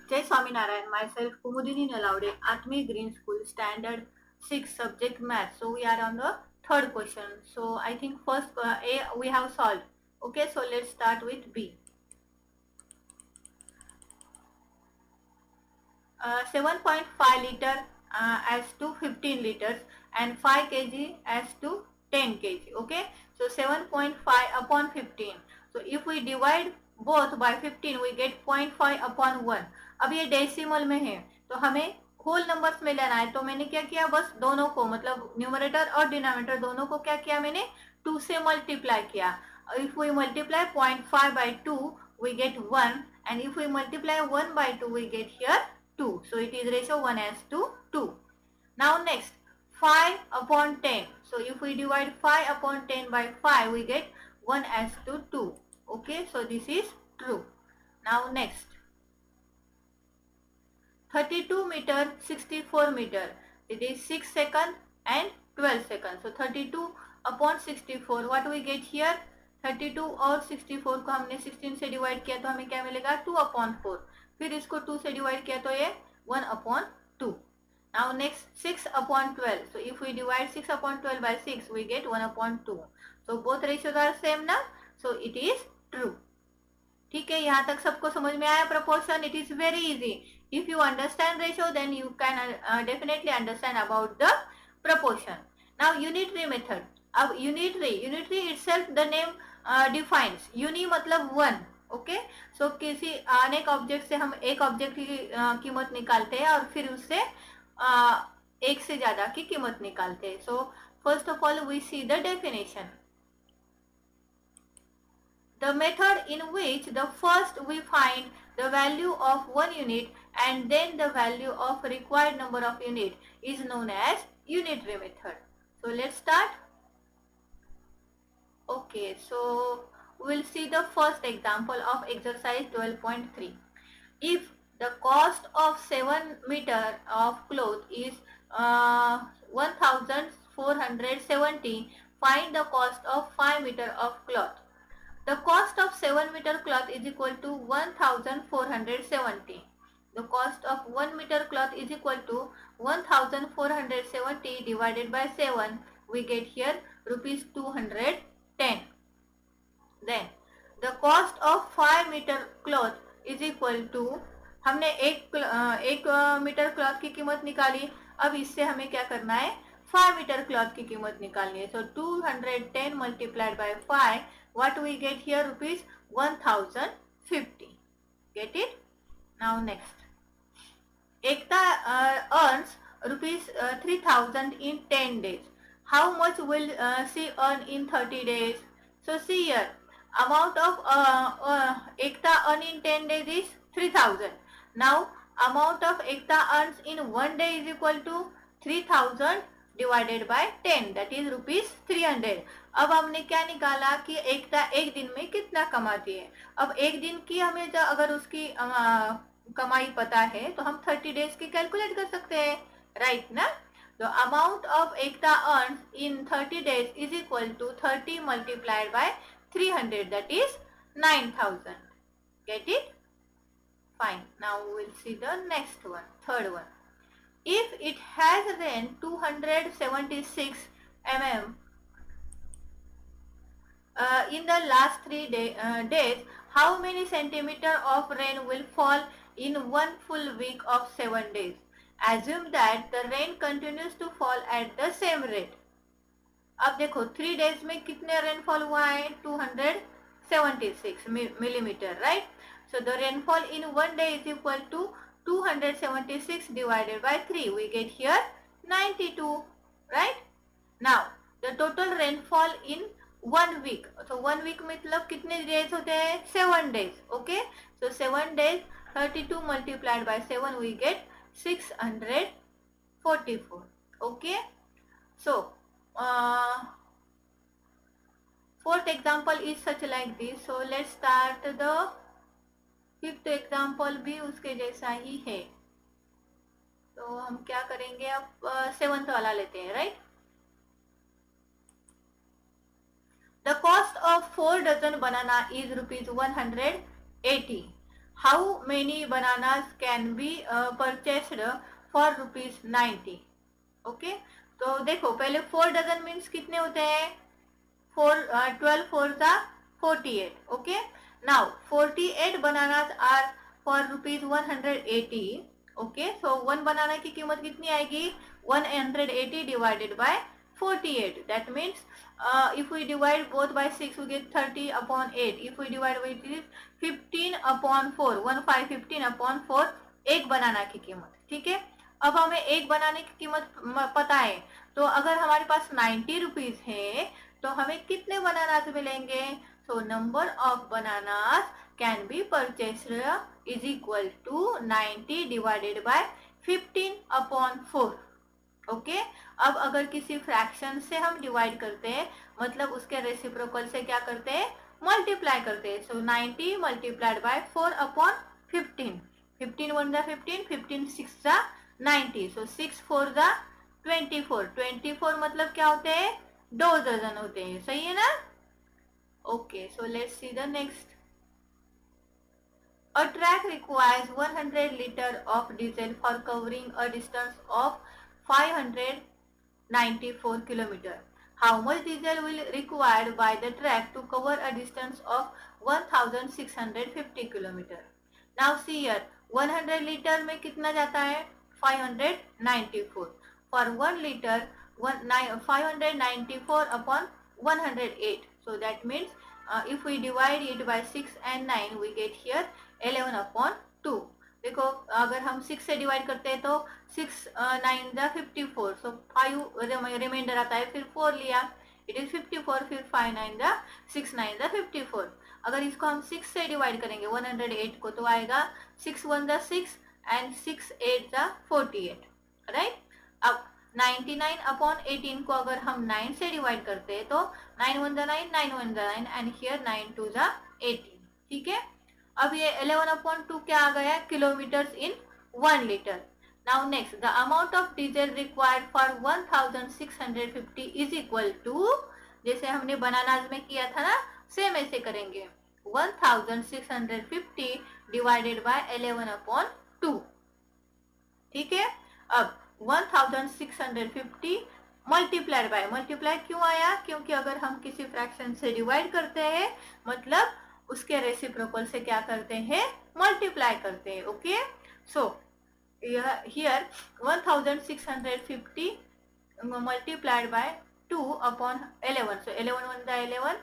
Jai Swaminarayan, myself Kumudini Nalaude, Atmi Green School, Standard 6, subject Math. So we are on the third question. So I think first A we have solved. Okay, so let's start with B. 7.5 liter as to 15 liters and 5 kg as to 10 kg. Okay, so 7.5 upon 15. So if we divide both by 15 we get 0.5 upon 1. अब ये decimal में है तो हमें whole numbers में लेना है, तो मैंने क्या किया, बस दोनों को मतलब न्यूमरेटर और डिनोमिनेटर दोनों को क्या किया, मैंने 2 से मल्टीप्लाई किया. If we multiply 0.5 by 2 we get 1, and if we multiply 1 by 2 we get here 2. So it is ratio 1 as to 2. Now next 5 upon 10. So if we divide 5 upon 10 by 5 we get 1 as to 2. Okay, so this is true. Now next 32 meter 64 meter, it is 6 seconds and 12 seconds. So 32 upon 64, what we get here, 32 और 64 को हमने 16 से divide किया तो हमें क्या मिलेगा, 2 upon 4. फिर इसको 2 से डिवाइड किया तो ये 1 upon 2. Now next 6 upon 12. So if we divide 6 upon 12 by 6 we get 1 upon 2. So both ratios are same now. So it is true. ठीक है, यहाँ तक सबको समझ में आया proportion? It is very easy. If you understand ratio then you can definitely understand about the proportion. Now unitary method. अब unitary itself the name defines. Uni मतलब one. ओके, सो किसी अनेक ऑब्जेक्ट से हम एक ऑब्जेक्ट की कीमत निकालते हैं और फिर उससे एक से ज्यादा की कीमत निकालते हैं. So first of all we see the definition. The method in which the first we find the value of one unit and then the value of required number of unit is known as unitary method. So let's start. Okay, so we'll see the first example of exercise 12.3. If the cost of 7 meter of cloth is 1470, find the cost of 5 meter of cloth. The cost of 7 meter cloth is equal to 1470. The cost of 1 meter cloth is equal to 1470 divided by 7. We get here rupees 210. Then the cost of 5 meter cloth is equal to, हमने एक metre cloth की कीमत निकाली, अब इससे हमें क्या करना है, 5 मीटर क्लॉथ की कीमत निकालनी है. So 210 multiplied by 5, what we get here, rupees 1050. Get it? Now next, Ekta earns rupees 3000 in 10 days. How much will she earn in 30 days? So see here, amount of Ekta earn in 10 days is 3000. Now amount of Ekta earns in 1 day is equal to 3000 divided by 10, that is rupees 300. अब हमने क्या निकाला कि एकता एक दिन में कितना कमाती है. अब एक दिन की हमें अगर उसकी कमाई पता है तो हम 30 डेज की कैलकुलेट कर सकते हैं, राइट ना. The amount of Ekta earns in 30 days is equal to 30 multiplied by 300, that is 9000. Get it? Fine. Now we will see the next one, third one. If it has rained 276 mm in the last 3 days, how many centimeter of rain will fall in one full week of 7 days? Assume that the rain continues to fall at the same rate. अब देखो 3 days में कितने rainfall हुआ है, 276 millimeter, right? So the rainfall in 1 day is equal to 276 divided by 3. We get here 92, right? Now the total rainfall in 1 week. So 1 week मतलब कितने days होते हैं, 7 days. Okay, so 7 days, 32 multiplied by 7 we get 644. Okay, so fourth example is such like this. So let's start the fifth example भी उसके जैसा ही है. तो हम क्या करेंगे, अब सेवंथ वाला लेते हैं, right. The cost of 4 dozen banana is rupees 180. how many bananas can be purchased for ₹90? Okay, तो देखो पहले 4 डजन मीन्स कितने होते हैं? 12 4 सा 48. Okay, now 48 bananas are for ₹180. Okay, so one banana की कीमत कितनी आएगी? 180 divided by 48. That means if we divide both by 6 we get 30/8. If we divide by 15/4, 15 15/4 एक बनाना की कीमत. ठीक है, अब हमें एक बनाने की कीमत पता है, तो अगर हमारे पास 90 रुपीज है तो हमें कितने बनानास मिलेंगे? So number of bananas can be purchased is equal to 90 divided by 15/4. Okay, अब अगर किसी फ्रैक्शन से हम डिवाइड करते हैं, मतलब उसके रेसिप्रोकल से क्या करते हैं? मल्टीप्लाई करते हैं. सो 90 मल्टीप्लाइड बाय 4/15. 15 1 जा 15, 15 6 जा 90. सो 6 4 जा 24. 24 मतलब क्या होते हैं? 2 डजन होते हैं. सही है ना? Okay, so let's see the next. A track requires 100 liter of diesel for covering a distance of 594 km. How much diesel will required by the track to cover a distance of 1650 km? Now see here, 100 liter में कितना जाता है? 594. For 1 liter, 594/108. So that means if we divide it by 6 and 9 we get here 11/2. देखो अगर हम 6 से divide करते हैं तो 6 9 जा 54. सो 5 रिमाइंडर आता है, फिर 4 लिया, इट इज 54. फिर 5 9 जा 6 9 जा 54. अगर इसको हम 6 से डिवाइड करेंगे 108 को, तो आएगा 6 1 जा 6 एंड 6 8 जा 48. राइट, अब 99/18 को अगर हम 9 से डिवाइड करते हैं तो 9 1 जा 9 9 1 जा 9 एंड हियर 9 2 जा 18. ठीक है, अब ये 11/2 क्या आ गया? Kilometres in 1 litre. Now next, the amount of diesel required for 1650 is equal to, जैसे हमने बनानाज में किया था ना, सेम ऐसे करेंगे. 1650 डिवाइडेड बाय 11/2. ठीक है, अब 1650 मल्टीप्लाइड बाय, मल्टीप्लाई क्यों आया? क्योंकि अगर हम किसी फ्रैक्शन से डिवाइड करते हैं मतलब उसके रेसिप्रोकल से क्या करते हैं? मल्टीप्लाई करते हैं. Okay, so here 1650 multiplied by 2/11. So 11 1 the 11,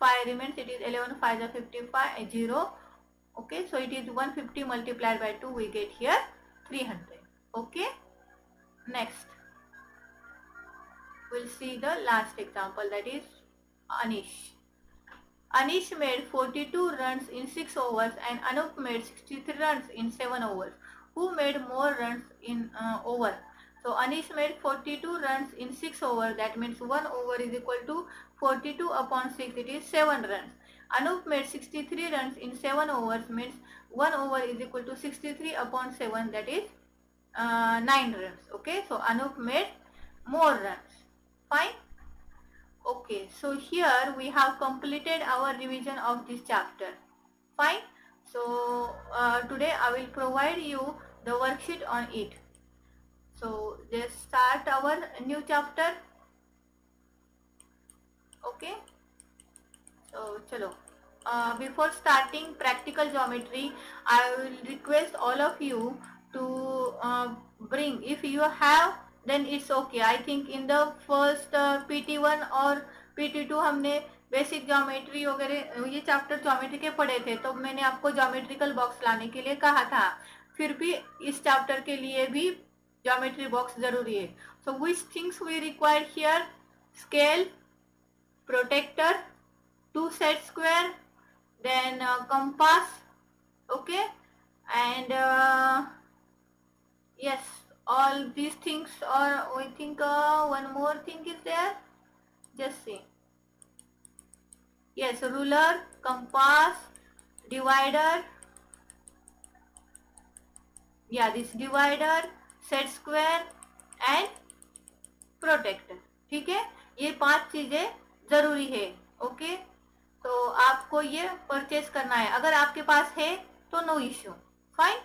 5 remains, it is 11 5 the 55, 0. Okay, so it is 150 multiplied by 2, we get here 300. Okay, next we'll see the last example, that is Anish. Anish made 42 runs in 6 overs and Anup made 63 runs in 7 overs. Who made more runs in over? So Anish made 42 runs in 6 overs. That means 1 over is equal to 42/6. It is 7 runs. Anup made 63 runs in 7 overs. Means 1 over is equal to 63/7. That is 9 runs. Okay. So Anup made more runs. Fine. Okay. So here we have completed our revision of this chapter. Fine. So today I will provide you the worksheet on it. So let's start our new chapter. Okay, so chalo, before starting practical geometry I will request all of you to bring, if you have then it's okay. I think in the first PT1 और PT2 हमने basic geometry वगैरह ये chapter geometry के पढ़े थे, तो मैंने आपको ज्योमेट्रिकल बॉक्स लाने के लिए कहा था. फिर भी इस चैप्टर के लिए भी ज्योमेट्री बॉक्स जरूरी है. So which things we require here? Scale, protractor, 2 set square, then compass. Okay, and yes, all these things. Or we think one more thing is there, just see. Yes, ruler, compass, divider, yeah, this divider, set square and protractor. ठीक है, ये 5 चीजें जरूरी है. Okay, तो आपको ये purchase करना है. अगर आपके पास है तो नो इश्यू, फाइन.